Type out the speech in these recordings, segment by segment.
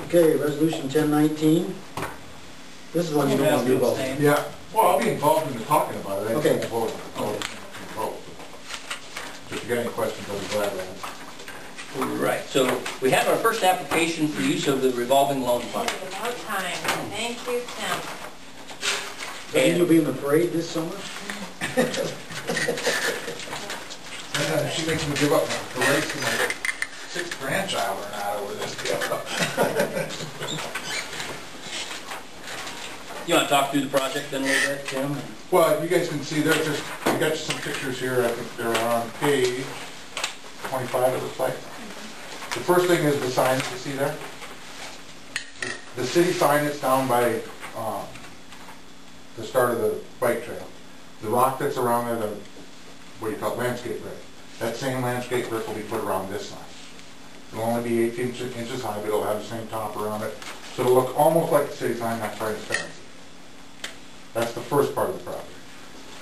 Okay, resolution 1019. This is one you don't want to be involved in. Yeah, well, I'll be involved in the talking about it. I Okay. just vote. If you got any questions, I'll be glad to answer. Right, so we have our first application for use of the revolving loan fund. It's about time. Thank you, Tim. And you'll be in the parade this summer? She makes me give up my parade to my 6th grandchild or not over this deal. You want to talk through the project then a little bit, Tim? Well, you guys can see, there's just, I got you some pictures here. I think they're on page 25, it looks like. The first thing is the sign that you see there. The city sign that's down by the start of the bike trail. The rock that's around there, the, what do you call it, landscape brick. That same landscape brick will be put around this sign. It'll only be 18 inches high, but it'll have the same top around it. So it'll look almost like the city sign, not transparency. That's the first part of the property.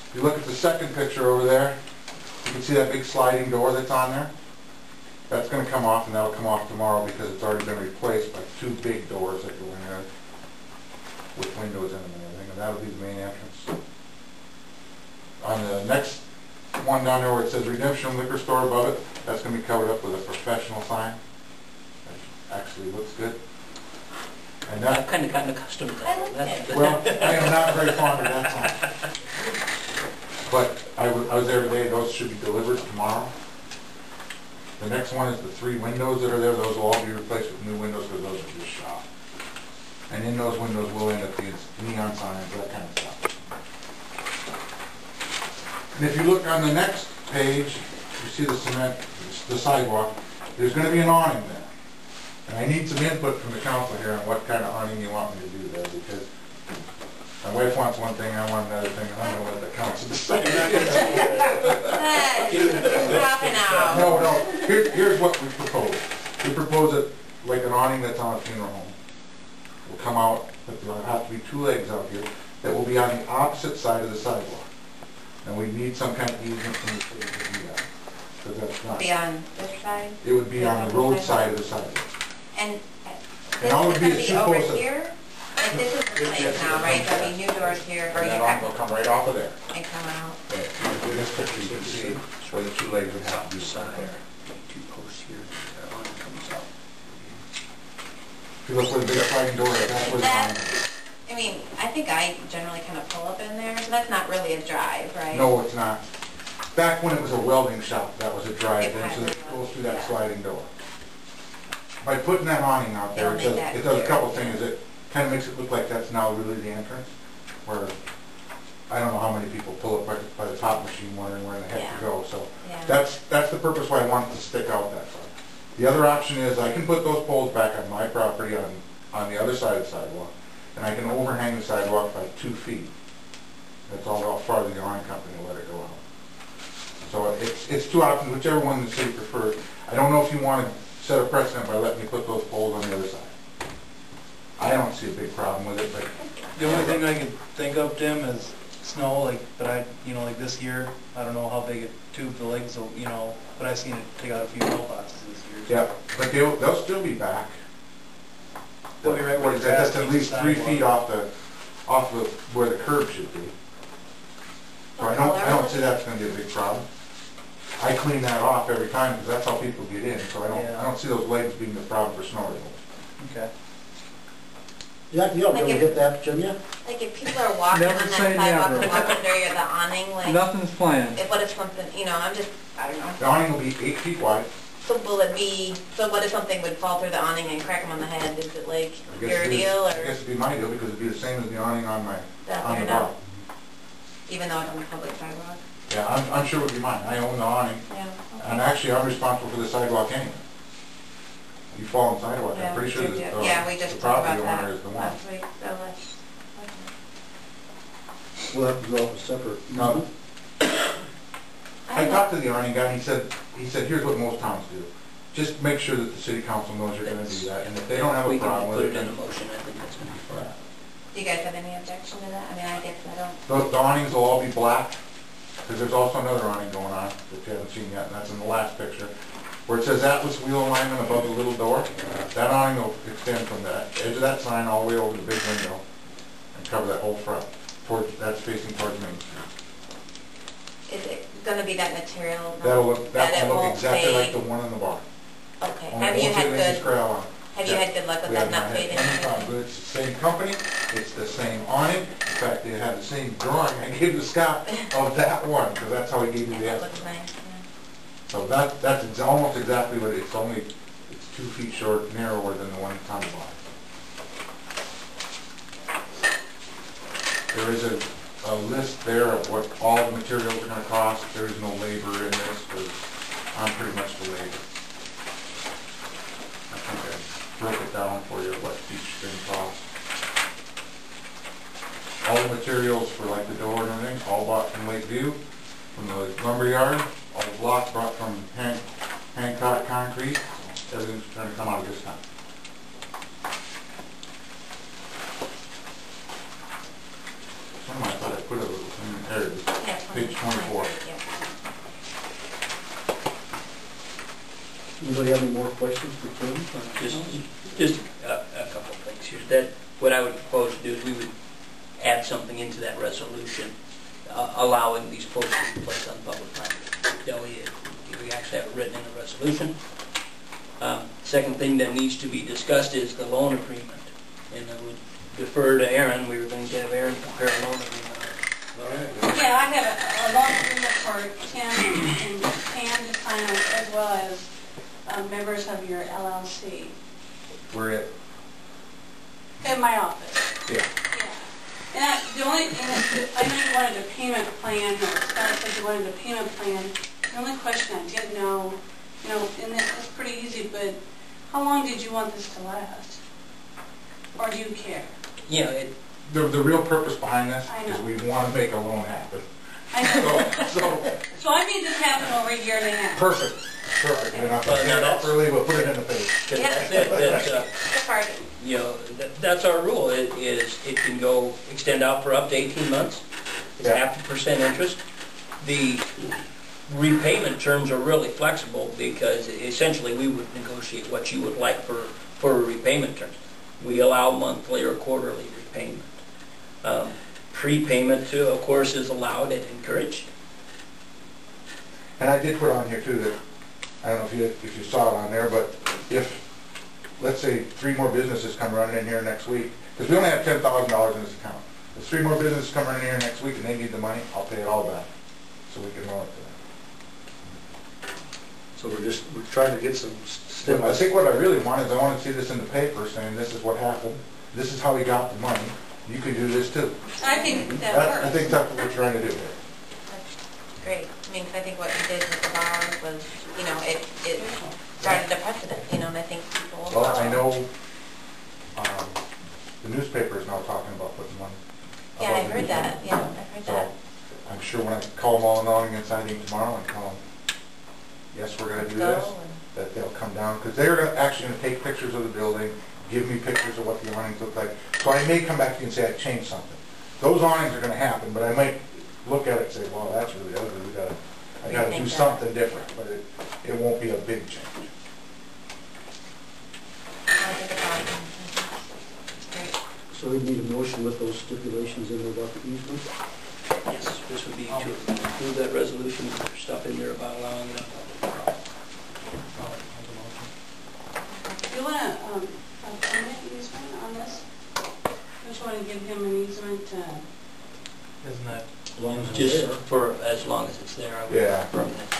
If you look at the second picture over there, you can see that big sliding door that's on there. That's going to come off, and that'll come off tomorrow because it's already been replaced by 2 big doors that go in there with windows in them and everything, and that'll be the main entrance. On the next one down there where it says Redemption Liquor Store above it, that's going to be covered up with a professional sign. That actually looks good. And that, I've kind of gotten accustomed to that. That's well, I am not very fond of that sign. But I was there today. Those should be delivered tomorrow. The next one is the 3 windows that are there. Those will all be replaced with new windows because those are just shop. And in those windows will end up being neon signs, that kind of stuff. And if you look on the next page, you see the cement, the sidewalk. There's going to be an awning there. And I need some input from the council here on what kind of awning you want me to do there, because my wife wants one thing, I want another thing, and I don't know what the council decides. No. Here's what we propose. We propose it like an awning that's on a funeral home. It will come out, but there will have to be 2 legs out here that will be on the opposite side of the sidewalk. And we need some kind of easement from the city to do that. Because that's not. Be on this side? It would be on the road side of the sidewalk. And And all this would is be going a to be over 2 posts. here? Like this is the place now, right? There'll be new doors here, or And you that awning will have come right off of there. and come out. In this picture you can see where the 2 legs would have to be side. right there. 2 posts here, that line comes out. If you look where the big sliding door is, that's where the awning is. I mean, I think I generally kind of pull up in there, so that's not really a drive, right? No, it's not. Back when it was a welding shop, that was a drive in, so It it goes through that yeah. sliding door. By putting that awning out there, It'll make it that does a clear. couple things. It kind of makes it look like that's now really the entrance, where I don't know how many people pull up by the top machine wondering where the heck Yeah. to go. So Yeah. that's the purpose why I want it to stick out that far. The other option is I can put those poles back on my property on the other side of the sidewalk, and I can overhang the sidewalk by 2 feet. That's all how far the awning company will let it go out. So it's 2 options, whichever one the city prefers. I don't know if you want to set a precedent by letting me put those poles on the other side. I don't see a big problem with it, but The only thing I can think of, Tim, is snow, like, like this year, I don't know how big a tube the legs will, but I've seen it take out a few mailboxes this year. yeah, but they'll still be back. They'll be right where the That's grass at least meets 3 the feet off of where the curb should be. So I don't see that's going to be a big problem. I clean that off every time because that's how people get in. So I don't see those legs being the problem for snow removal. Okay. Jack, you don't Like really if- get that, shouldn't you? Like if people are walking on Never that say sidewalk never. and walk under the awning, like, Nothing's planned. what if something, I don't know. The awning will be 8 feet wide. So will it be, so what if something would fall through the awning and crack them on the head? Is it like I guess your it'd be- deal, I or guess it'd be my deal because it'd be the same as the awning on down the there bar. now? Even though it's on the public sidewalk? Yeah, I'm sure it would be mine. I own the awning. Yeah. And actually, I'm responsible for the sidewalk anyway. You fall on the sidewalk, I'm pretty sure that Yeah, we just the talked property about owner that is the one. last week, so let's. We'll have to go off a separate. No. I don't talked to the awning guy, and he said, here's what most towns do. Just make sure that the city council knows you're gonna do that, and if they don't have a We can problem put with it it, in the motion, I think that's going to be fine. Do you guys have any objection to that? I mean, I guess I don't. the awnings will all be black, because there's also another awning going on that you haven't seen yet, and that's in the last picture. where it says Atlas wheel alignment above the little door, that awning will extend from the edge of that sign all the way over the big window and cover that whole front. That's facing towards Main Street. Is it gonna be that material? That'll look won't exactly like fade? the one in the bar. Okay. Only Have you won't had get any good, scratch on it. have you had good luck with We that have not not had fading? any problem. But it's the same company, it's the same awning. In fact, they have the same drawing I gave to Scott of that one, because that's how he gave me Yeah, the that estimate. looks nice, yeah. So that's almost exactly what it's 2 feet short, narrower than the one that's on the bottom. There is a list there of what all the materials are going to cost. There is no labor in this, because I'm pretty much the labor. I think I broke it down for you, what each thing costs. All the materials for like the door and everything, all bought from Lakeview, from the lumber yard, all the blocks brought from Hancock Concrete. Everything's going to come out of this time. I thought I put a little thing in there. Yeah, Page 24. Yeah. Anybody have any more questions for Tim? Just a couple of things here. That what I would propose to do is we would add something into that resolution, allowing these posts to be placed on public property. That way, we actually have it written in the resolution. Second thing that needs to be discussed is the loan agreement, and I would defer to Aaron. We were going to have Aaron compare a loan agreement. Yeah, I have a loan agreement for Tim and Pam to sign as well as members of your LLC We're at, in my office. yeah. Yeah. And I know you wanted a payment plan, or Scott said you wanted a payment plan. The only question I didn't know, and it's pretty easy, but how long did you want this to last? Or do you care? Yeah, The real purpose behind this I is know. we want to make a loan happen. I know. So, So I made this happen over a year and a half. perfect. We're not going to get it up early, we'll put it in the page. that's it. That's, The party. that's our rule. It can extend out for up to 18 months. It's Yeah. 0.5% interest. The repayment terms are really flexible because essentially we would negotiate what you would like for a repayment term. We allow monthly or quarterly repayment. Prepayment too, of course, is allowed and encouraged. And I did put on here too that, I don't know if you saw it on there, but if, let's say, 3 more businesses come running in here next week, because we only have $10,000 in this account. If 3 more businesses come running in here next week and they need the money, I'll pay it all back, so we can loan it to them. So we're trying to get some I stimulus. think what I really want is I want to see this in the paper saying this is what happened, this is how we got the money, you can do this too. I think that works. I think that's what we're trying to do here. That's great. I mean, 'cause I think what you did with the bond was, it started a precedent, and I think people will Well, I follow. know the newspaper is now talking about putting money. Yeah, I heard that. Yeah, I heard So that. I'm sure when I call them all along and signing tomorrow and tell them, yes, we're going to do Go this, and- that they'll come down, because they're actually going to take pictures of the building, give me pictures of what the awnings look like. So I may come back to you and say I changed something. Those awnings are going to happen, but I might look at it and say, well, that's really ugly. I got to do Rethink that. something different, but it won't be a big change. I think it's awesome. It's great. So we need a motion with those stipulations in there about the easement. Yes, this would be to include that resolution, stuff in there about allowing it. Do you want a permanent easement on this? Don't you want to give him an easement to... Isn't that, As long as it's Just there. for as long as it's there. I would Yeah. permanent.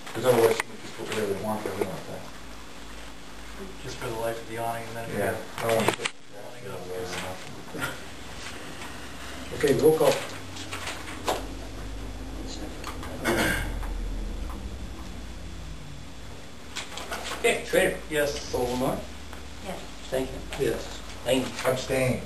Because otherwise, you just put whatever they want, they want that. just for the life of the awning and then? Yeah. I don't want to put Okay, roll call. Okay, Schrader. Yes. Overmore. Yes. Thank you. Yes. Thank you. abstain.